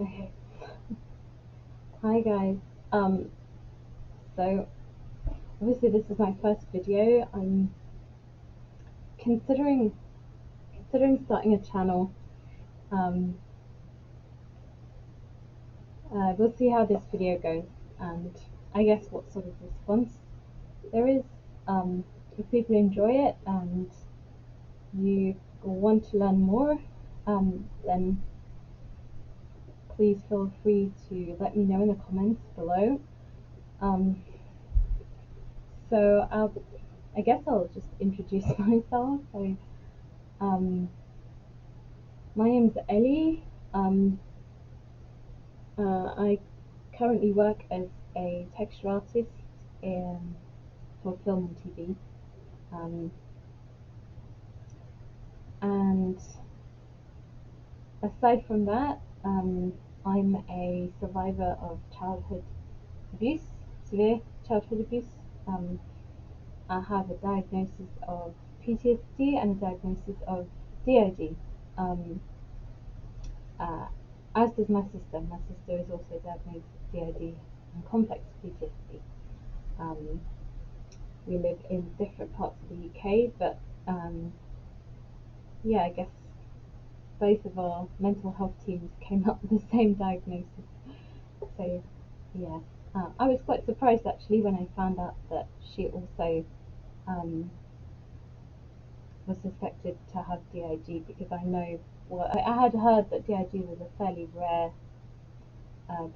Okay. Hi guys. Um, so obviously this is my first video. I'm considering starting a channel. Um, we'll see how this video goes, and I guess what sort of response there is. If people enjoy it and you want to learn more, then please feel free to let me know in the comments below. Um, I guess I'll just introduce myself. Um, my name's Ellie. Um, I currently work as a texture artist for film and TV. Um, and aside from that, I'm a survivor of childhood abuse, severe childhood abuse. Um, I have a diagnosis of PTSD and a diagnosis of DID. Um, uh, as does my sister. My sister is also diagnosed with DID and complex PTSD. Um, we live in different parts of the UK, but yeah, I guess both of our mental health teams came up with the same diagnosis. So yeah, I was quite surprised actually when I found out that she also um, was suspected to have DID, because I know, well, I had heard that DID was a fairly rare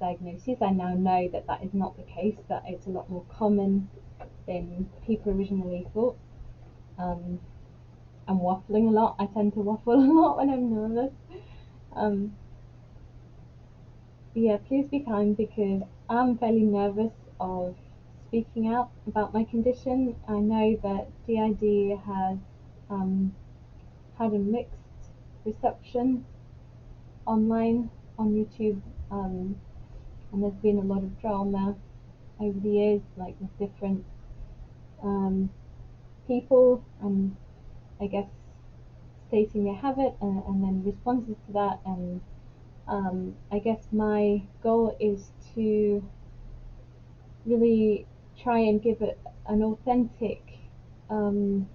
diagnosis. I now know that that is not the case, that it's a lot more common than people originally thought. I'm waffling a lot. I tend to waffle a lot when I'm nervous. Um, yeah, please be kind, because I'm fairly nervous of speaking out about my condition. I know that DID has had a mixed reception online on YouTube, and there's been a lot of drama over the years, like with different people, and I guess stating they have it, and then responses to that. And I guess my goal is to really try and give it an authentic um,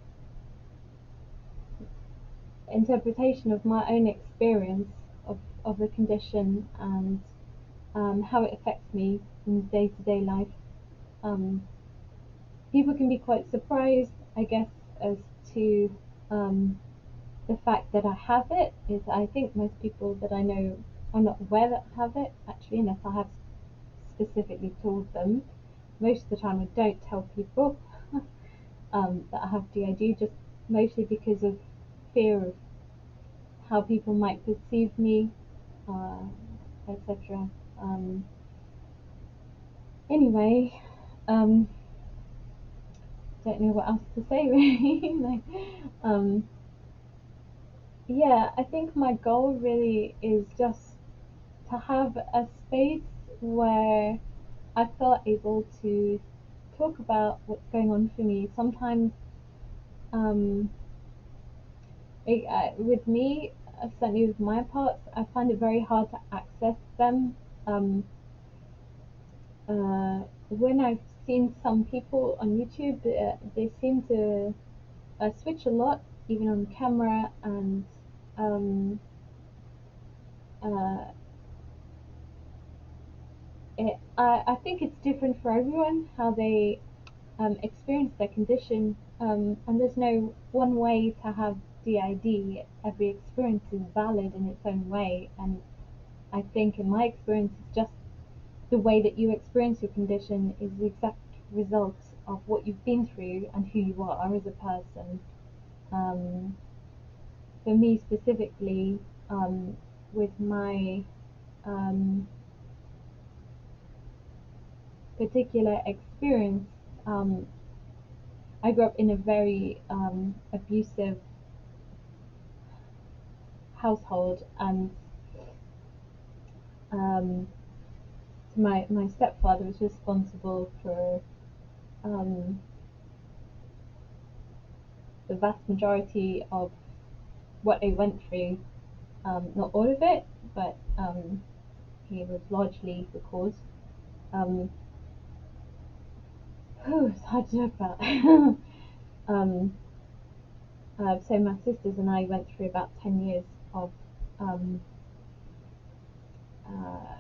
interpretation of my own experience of the condition, and how it affects me in day-to-day life. Um, People can be quite surprised, I guess, as to the fact that I have it. Is I think most people that I know are not aware that I have it, actually, unless I have specifically told them. Most of the time I don't tell people that I have DID, just mostly because of fear of how people might perceive me, uh, etc. Anyway, um, don't know what else to say really. Like, yeah, I think my goal really is just to have a space where I feel able to talk about what's going on for me. Sometimes, um, with me, certainly with my parts, I find it very hard to access them. Um, when I've seen some people on YouTube, they seem to switch a lot, even on camera, and um, uh, I think it's different for everyone how they experience their condition, and there's no one way to have DID. Every experience is valid in its own way, and I think in my experience, it's just the way that you experience your condition is the exact result of what you've been through and who you are as a person. Um, for me specifically, with my um, particular experience, um, I grew up in a very abusive household, and um, my stepfather was responsible for um, the vast majority of what I went through. Not all of it, but it was largely the cause. Um, it's hard to talk about. um, so my sisters and I went through about 10 years of um, uh,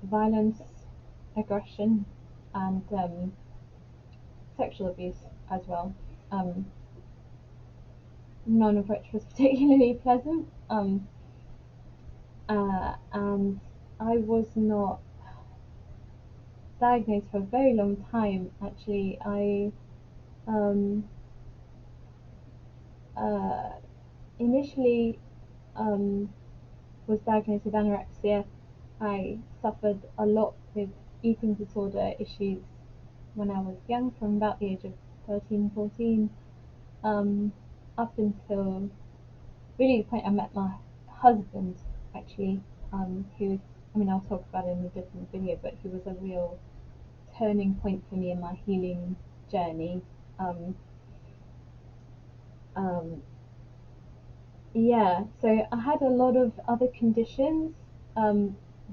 violence, aggression, and sexual abuse as well. Um, None of which was particularly pleasant. And I was not diagnosed for a very long time. Actually, I um, uh, initially um, was diagnosed with anorexia. I suffered a lot with eating disorder issues when I was young, from about the age of 13, 14, up until really the point I met my husband, actually, who, I mean, I'll talk about it in a different video, but he was a real turning point for me in my healing journey. Um, um, yeah, so I had a lot of other conditions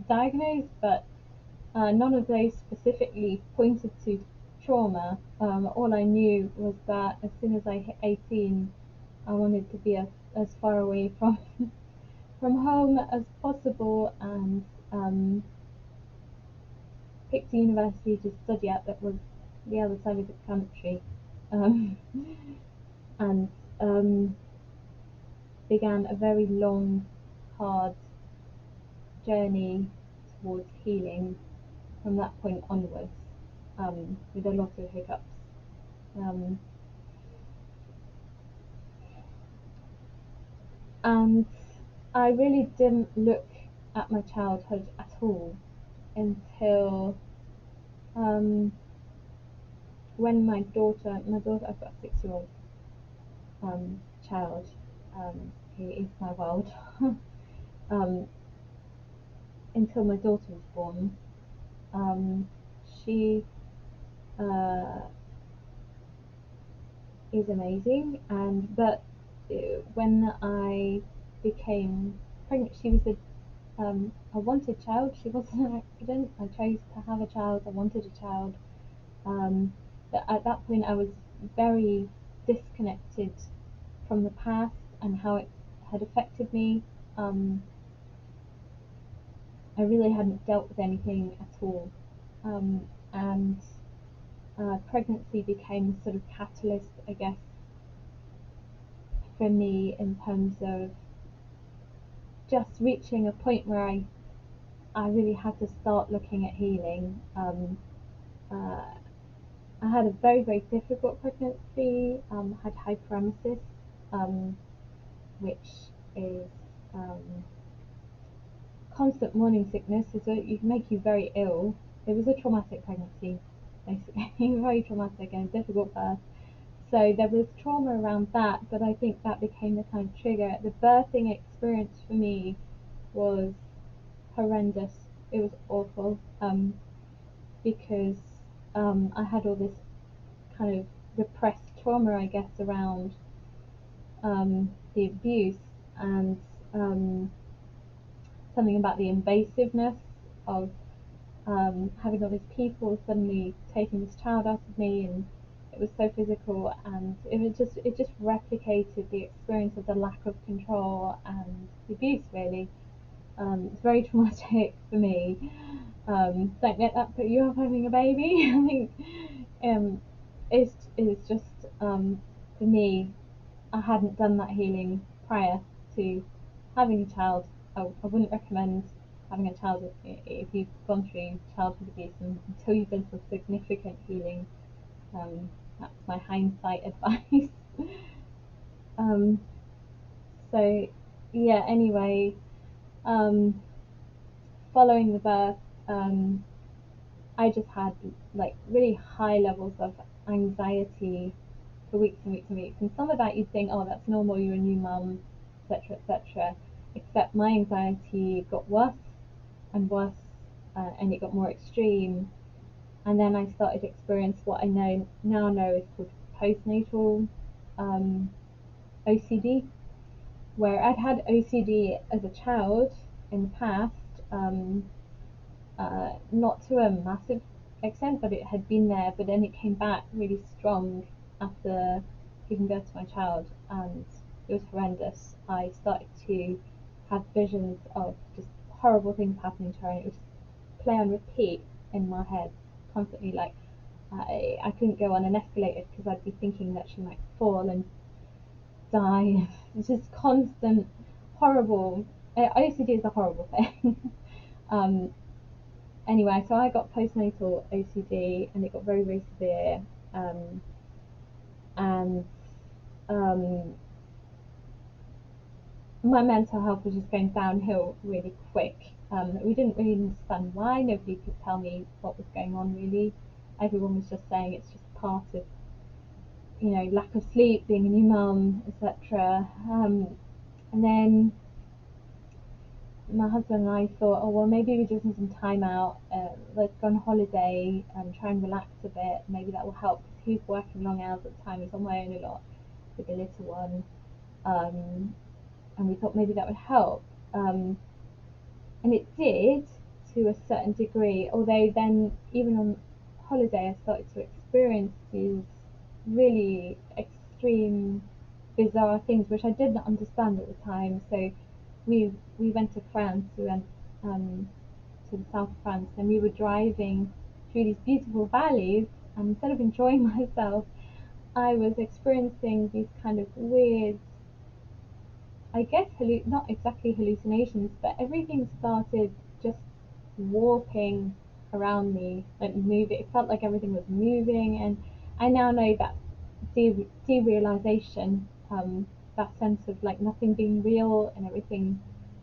diagnosed, but none of those specifically pointed to trauma. All I knew was that as soon as I hit 18, I wanted to be as far away from home as possible, and picked a university to study at that was the other side of the country, um, and began a very long, hard journey towards healing from that point onwards, with a lot of hiccups. Um, and I really didn't look at my childhood at all until um, when my daughter, I've got a 6-year-old child, who is my world. um, until my daughter was born, she uh, is amazing, and but when I became pregnant, she was a wanted child. She wasn't an accident. I chose to have a child. I wanted a child. Um, but at that point, I was very disconnected from the past and how it had affected me. I really hadn't dealt with anything at all, and pregnancy became a sort of catalyst, I guess, for me in terms of just reaching a point where I really had to start looking at healing. Uh, I had a very, very difficult pregnancy, had hyperemesis, um, which is constant morning sickness, so it can make you very ill. It was a traumatic pregnancy, basically, very traumatic and difficult birth. So there was trauma around that, but I think that became the kind of trigger. The birthing experience for me was horrendous. It was awful, because I had all this kind of repressed trauma, I guess, around the abuse, and something about the invasiveness of having all these people suddenly taking this child out of me, and it was so physical, and it just replicated the experience of the lack of control and the abuse, really. It's very traumatic for me. Don't let that put you off having a baby. I think it's just for me, I hadn't done that healing prior to having a child. I wouldn't recommend having a child if you've gone through childhood abuse, until you've done some significant healing. That's my hindsight advice. um, so, yeah, anyway, um, following the birth, um, I just had like really high levels of anxiety for weeks and weeks and weeks. And some of that you'd think, oh, that's normal, you're a new mum, etc., etc. Except my anxiety got worse and worse, and it got more extreme. And then I started to experience what I now know is called postnatal OCD, where I'd had OCD as a child, in the past, not to a massive extent, but it had been there. But then it came back really strong after giving birth to my child, and it was horrendous. I started to have visions of just horrible things happening to her, and it would just play on repeat in my head constantly. Like I couldn't go on an escalator because I'd be thinking that she might fall and die. It's just constant horrible. OCD is a horrible thing. um, anyway, so I got postnatal OCD, and it got very, very severe. Um, and um, my mental health was just going downhill really quick. We didn't really understand why. Nobody could tell me what was going on, really. Everyone was just saying it's just part of, lack of sleep, being a new mum, etc. And then my husband and I thought, oh well, maybe we just need some time out. Let's go on holiday and try and relax a bit. Maybe that will help, because he was working long hours at the time. He was on my own a lot with the little one, and we thought maybe that would help. And it did to a certain degree. Although then, even on holiday, I started to experience these really extreme, bizarre things which I did not understand at the time. So we went to France. We went to the south of France, and we were driving through these beautiful valleys. And instead of enjoying myself, I was experiencing these kind of weird, I guess, not exactly hallucinations, but everything started just warping around me, like moving. It felt like everything was moving, and I now know that derealization, that sense of like nothing being real and everything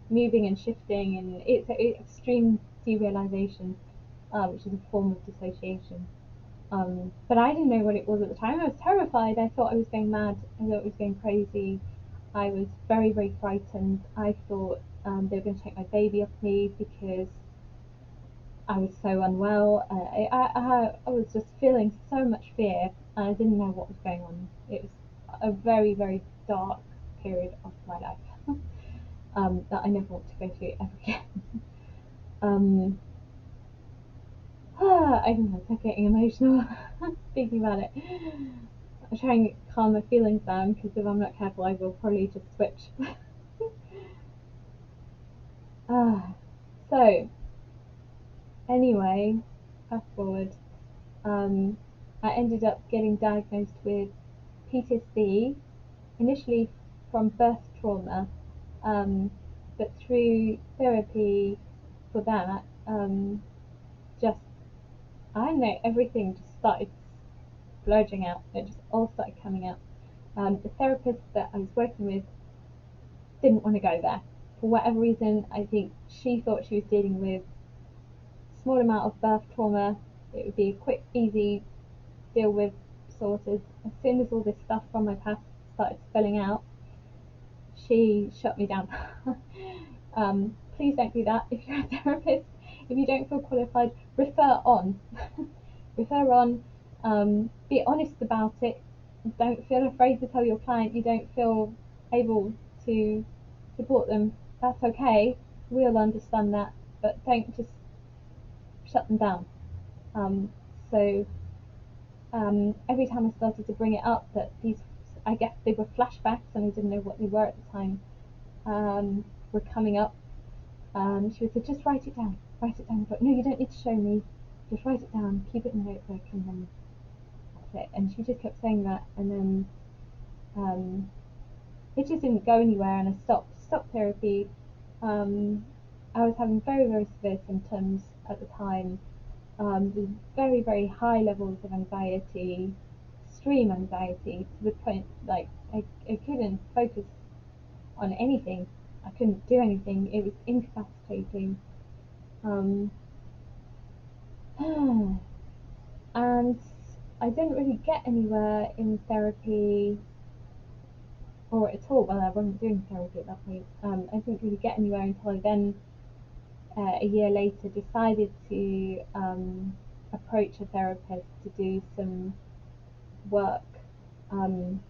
moving and shifting, and it's an extreme derealization, which is a form of dissociation. But I didn't know what it was at the time. I was terrified. I thought I was going mad. I thought I was going crazy. I was very, very frightened. I thought they were going to take my baby off me because I was so unwell. I was just feeling so much fear, and I didn't know what was going on. It was a very, very dark period of my life that I never want to go through ever again. um, I don't know, I'm getting emotional speaking about it. I try and calm my feelings down, because if I'm not careful, I will probably just switch. So, anyway, fast forward. Um, I ended up getting diagnosed with PTSD, initially from birth trauma, but through therapy for that, just, I don't know, everything just started splurging out. It just all started coming out. The therapist that I was working with didn't want to go there. For whatever reason, I think she thought she was dealing with a small amount of birth trauma. It would be a quick, easy deal with, sorted. As soon as all this stuff from my past started spilling out, she shut me down. Please don't do that if you're a therapist. If you don't feel qualified, refer on. Refer on. Be honest about it. Don't feel afraid to tell your client you don't feel able to support them. That's okay. We'll understand that, but don't just shut them down. Um, so every time I started to bring it up, that these, I guess they were flashbacks, and I didn't know what they were at the time, were coming up. She would say, just write it down. Write it down. But no, you don't need to show me. Just write it down. Keep it in the notebook, and then that's it. And she just kept saying that, and then it just didn't go anywhere, and I stopped therapy. I was having very, very severe symptoms at the time, with very, very high levels of anxiety, extreme anxiety, to the point like I couldn't focus on anything. I couldn't do anything. It was incapacitating. Um, and I didn't really get anywhere in therapy, or at all. Well, I wasn't doing therapy at that point. I didn't really get anywhere until I then, a year later, decided to approach a therapist to do some work on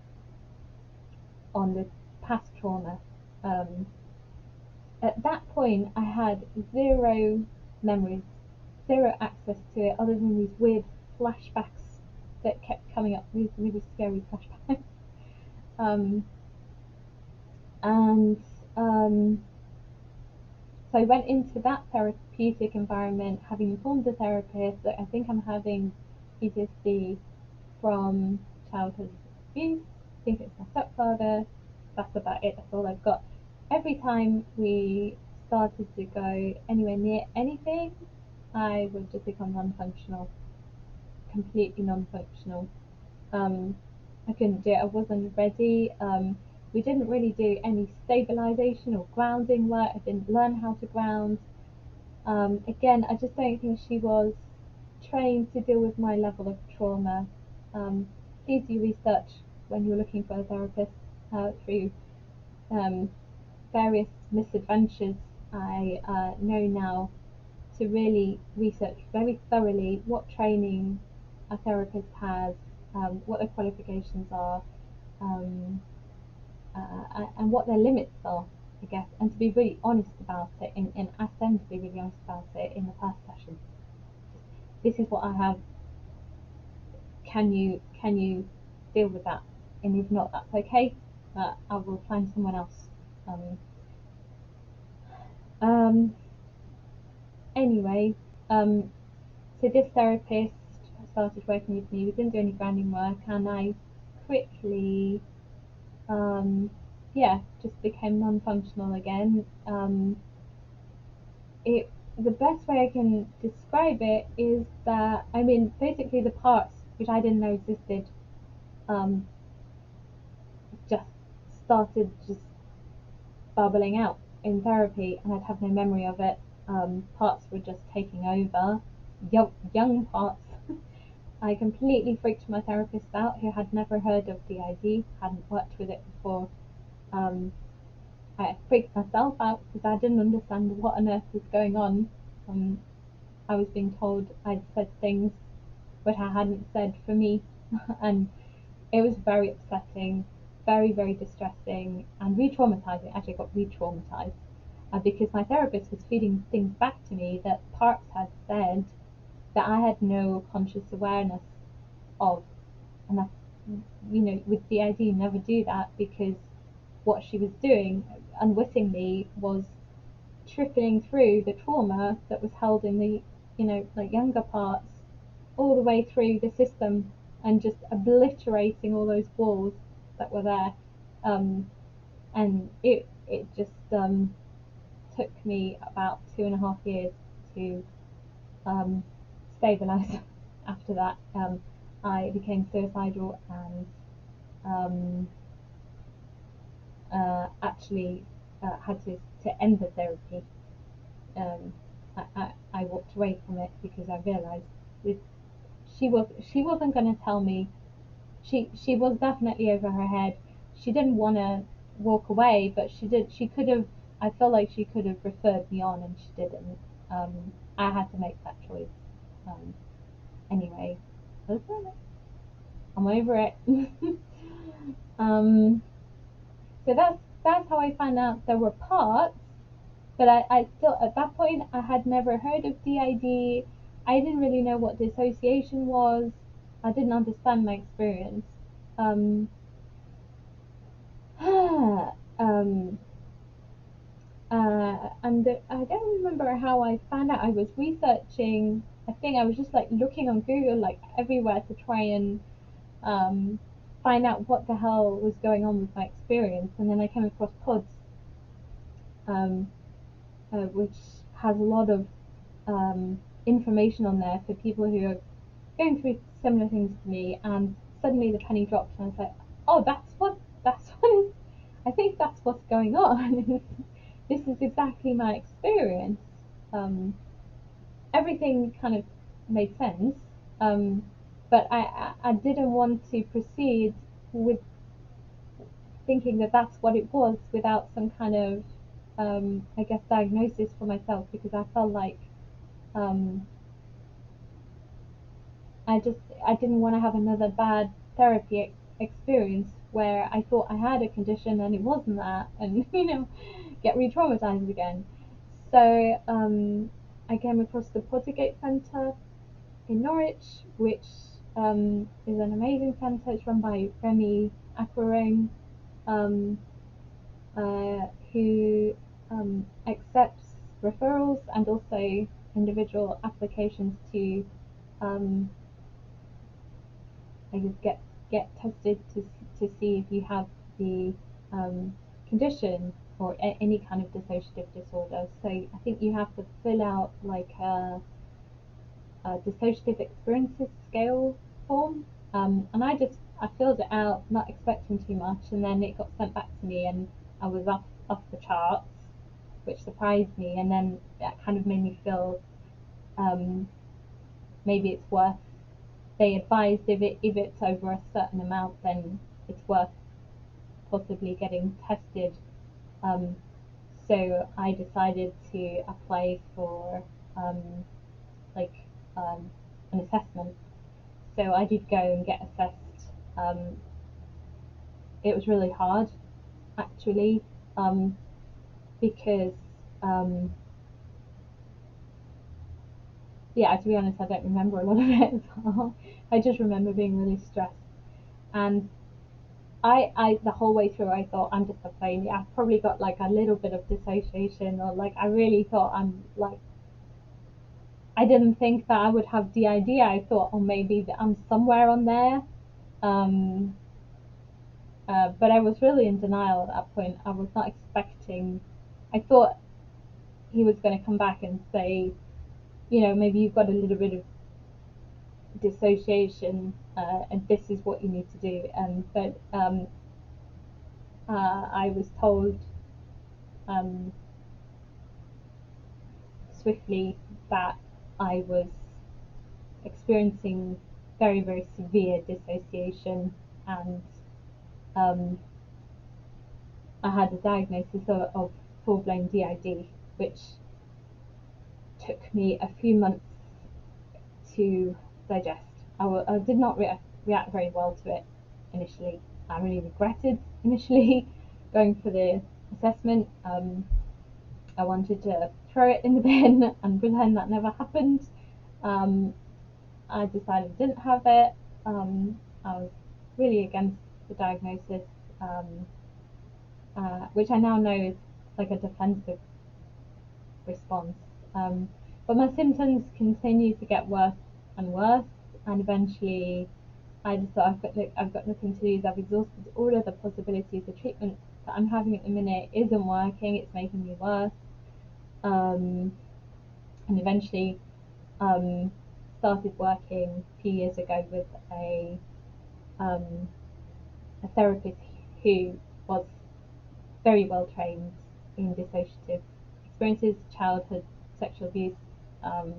the past trauma. at that point I had zero memories, zero access to it, other than these weird flashbacks that kept coming up, these really scary flashbacks. Um, and So I went into that therapeutic environment, having informed the therapist that I think I'm having PTSD from childhood abuse. I think it's my stepfather. That's about it. That's all I've got. Every time we started to go anywhere near anything, I would just become non-functional, completely non-functional. Um, I couldn't do it. I wasn't ready. We didn't really do any stabilization or grounding work. I didn't learn how to ground. Again, I just don't think she was trained to deal with my level of trauma. Um, Please do research when you're looking for a therapist through um, various misadventures. I know now to really research very thoroughly what training a therapist has, what their qualifications are, um, and what their limits are, I guess, and to be really honest about it, and ask them to be really honest about it in the first session. This is what I have. Can you deal with that? And if not, that's okay. I will find someone else. Um, um, anyway, so this therapist started working with me. We didn't do any grounding work, and I quickly, yeah, just became non-functional again. It The best way I can describe it is that, I mean, basically the parts which I didn't know existed, um, just started just bubbling out in therapy, and I'd have no memory of it. Parts were just taking over, young parts. I completely freaked my therapist out, who had never heard of DID, hadn't worked with it before. Um, I freaked myself out because I didn't understand what on earth was going on. I was being told I'd said things which I hadn't said for me, and it was very upsetting, very, very distressing, and re traumatizing. Actually, I got re traumatized because my therapist was feeding things back to me that parts had said that I had no conscious awareness of. And that's, with DID, you never do that, because what she was doing unwittingly was trickling through the trauma that was held in the, like younger parts, all the way through the system, and just obliterating all those walls that were there. And it just took me about 2.5 years to um, stabilize. After that, I became suicidal, and um, actually had to end the therapy. um, I walked away from it because I realised this, she wasn't going to tell me. She was definitely over her head. She didn't want to walk away, but she did. She could have. I felt like she could have referred me on, and she didn't. I had to make that choice. Um, anyway, I'm over it. um, so that's how I found out there were parts. But I still, at that point, I had never heard of DID. I didn't really know what dissociation was. I didn't understand my experience. Um, um, and I don't remember how I found out. I was researching. I think I was just like looking on Google, like everywhere, to try and um, find out what the hell was going on with my experience. And then I came across PODS, um, which has a lot of information on there for people who are going through similar things to me. And suddenly the penny dropped, and I was like, oh, that's what is. I think that's what's going on. This is exactly my experience. Everything kind of made sense, um, but I didn't want to proceed with thinking that that's what it was without some kind of, I guess, diagnosis for myself, because I felt like um, I didn't want to have another bad therapy experience where I thought I had a condition and it wasn't that, and get re-traumatized again. So I came across the Pottergate Centre in Norwich, which is an amazing centre. It's run by Remy Aquarone, um, who accepts referrals and also individual applications to um, I guess get tested to see if you have the um, condition or any kind of dissociative disorder. So I think you have to fill out like a dissociative experiences scale form, and I filled it out not expecting too much, and then it got sent back to me, and I was off the charts, which surprised me, and then that kind of made me feel um, maybe it's worth. They advised if it's over a certain amount, then it's worth possibly getting tested. Um, so I decided to apply for um, like an assessment. So I did go and get assessed. It was really hard, actually, um, because um, yeah, to be honest, I don't remember a lot of it as well. I just remember being really stressed, and I the whole way through I thought I'm just a failure. I've probably got like a little bit of dissociation, or like I really thought I'm like I didn't think that I would have DID. I thought, oh, maybe that I'm somewhere on there. Um, but I was really in denial at that point. I was not expecting. I thought he was going to come back and say, maybe you've got a little bit of dissociation, and this is what you need to do. But I was told um, swiftly that I was experiencing very, very severe dissociation, and um, I had a diagnosis of full-blown DID, which took me a few months to digest. I did not react very well to it initially. I really regretted initially going for the assessment. I wanted to throw it in the bin and pretend that never happened. Um, I decided I didn't have it. I was really against the diagnosis, which I now know is like a defensive response. But my symptoms continued to get worse and worse, and eventually I just thought I've got nothing to lose. I've exhausted all of the possibilities. The treatment that I'm having at the minute isn't working. It's making me worse. And eventually um, started working a few years ago with um, a therapist who was very well trained in dissociative experiences, childhood sexual abuse, um,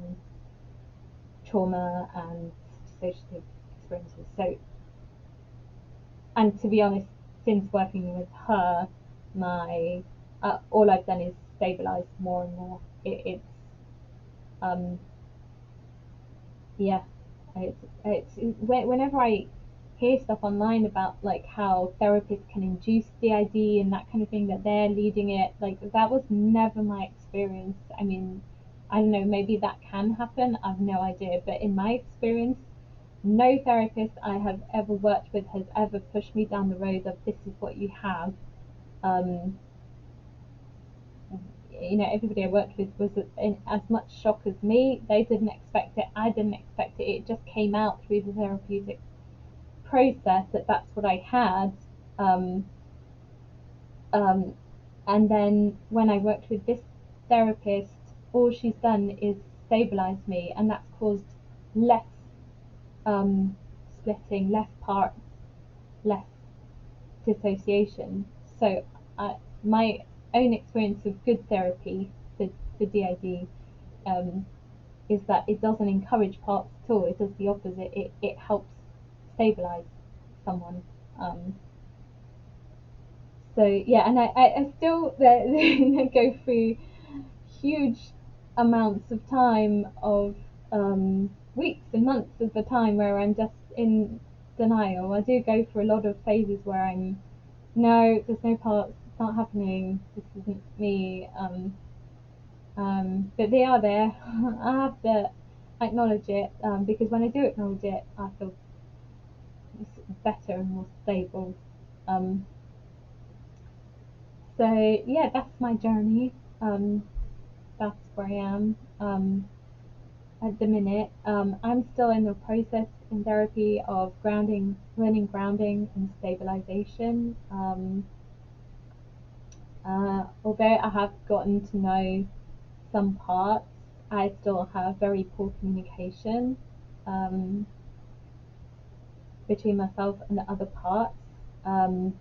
trauma, and dissociative experiences. So, and to be honest, since working with her, my all I've done is stabilize more and more. It's um, yeah, it's whenever I hear stuff online about like how therapists can induce DID and that kind of thing, that they're leading it, like that was never my experience. I mean, I don't know, maybe that can happen, I've no idea, but in my experience, no therapist I have ever worked with has ever pushed me down the road of this is what you have. um, Everybody I worked with was in as much shock as me. They didn't expect it, I didn't expect it. It just came out through the therapeutic process that that's what I had. Um, um, and then when I worked with this therapist, all she's done is stabilize me, and that's caused less splitting, less parts, less dissociation. So my own experience of good therapy for DID um, is that it doesn't encourage parts at all. It does the opposite. It helps stabilize someone. So yeah, and I still go through huge amounts of time of weeks and months of the time where I'm just in denial. I do go through a lot of phases where I'm no, there's no parts. not happening. This isn't me. But they are there. I have to acknowledge it, because when I do acknowledge it, I feel better and more stable. Um, so yeah, that's my journey. That's where I am at the minute. I'm still in the process in therapy of learning grounding and stabilization. Although I have gotten to know some parts, I still have very poor communication um, between myself and the other parts. Um,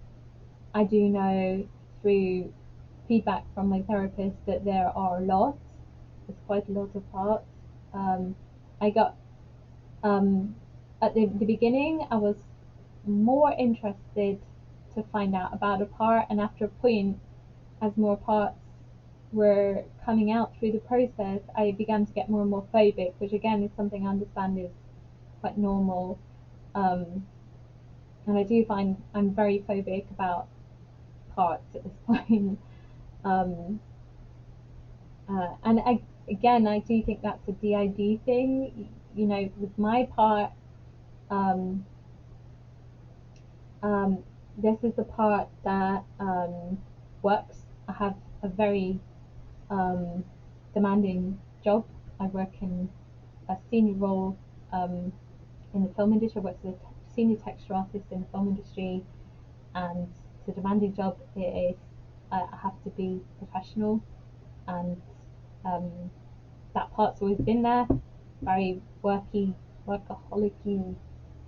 I do know through feedback from my therapist that there are lots. There's quite a lot of parts. I got at the beginning, I was more interested to find out about a part, and after a point, as more parts were coming out through the process, I began to get more and more phobic, which again is something I understand is quite normal. Um, and I do find I'm very phobic about parts at this point. Um, and again, I do think that's a DID thing. You know, with my part, um, um, this is the part that works. I have a very demanding job. I work in a senior role in the film industry. I work as a senior texture artist in the film industry, and it's a demanding job. It is. I have to be professional, and um, that part's always been there. Very workaholicy,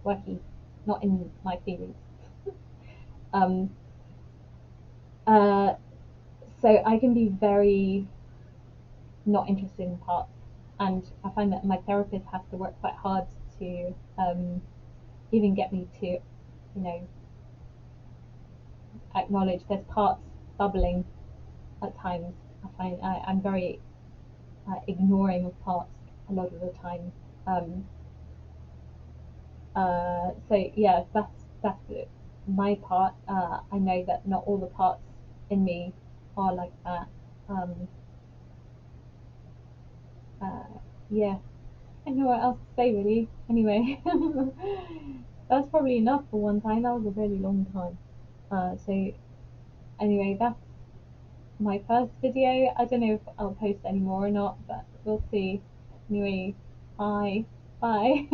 worky, not in my feelings. Um, uh, so I can be very not interested in parts, and I find that my therapist has to work quite hard to even get me to, acknowledge there's parts bubbling at times. I'm very ignoring of parts a lot of the time. Um, so yeah, that's my part. I know that not all the parts in me are like that. Um, uh, yeah, I don't know what else to say really. Anyway, that's probably enough for one time. That was a really long time. So anyway, that's my first video. I don't know if I'll post any more or not, but we'll see. Anyway, bye. Bye.